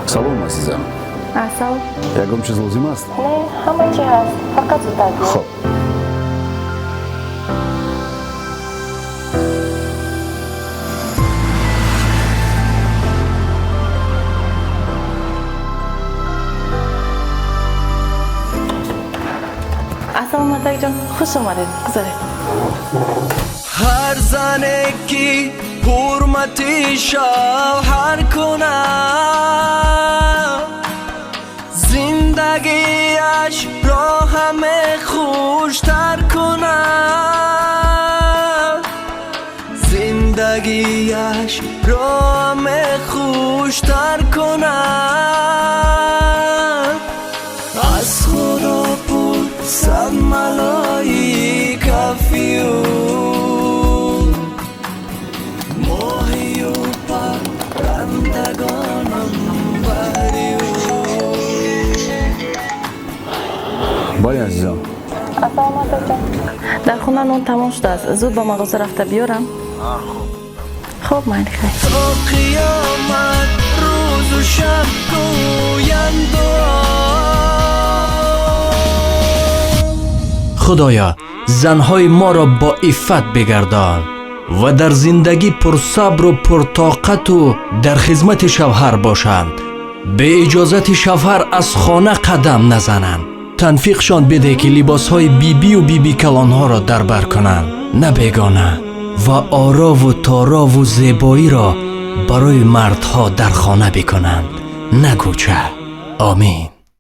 салом азизам. Салом. Ягон чиз лозим аст? Не, ҳама чи ҳаст. Фақат зуда биё. Хоб. Ассалому алайкум. Хуш омадед. Гузаред. هر زنه کی حرمتی شوهر کنم زندگیش را همه خوشتر کنم زندگیش را همه خوشتر کنم از خدا پرسم ملائکه‌فیو бай азизам. Ассалому алайкум. Дар хона нон тамом шудааст. Зуд ба мағоза рафта биёрам? хуб, майли хайр. تا قیامت روز و شب گویم دعا خدایا زنهای ما را با عفت بگردان و در زندگی پرصبر و پرطاقت و در خدمت شوهر باشند. به اجازت شوهر از خانه قدم نزنند. تنفیقشان بده که لباسهای بیبی و بیبی کلانها را دربر کنند، نه بیگانه، و آرا و تارا و زیبایی را برای مردها در خانه بکنند، نه کوچه. آمین.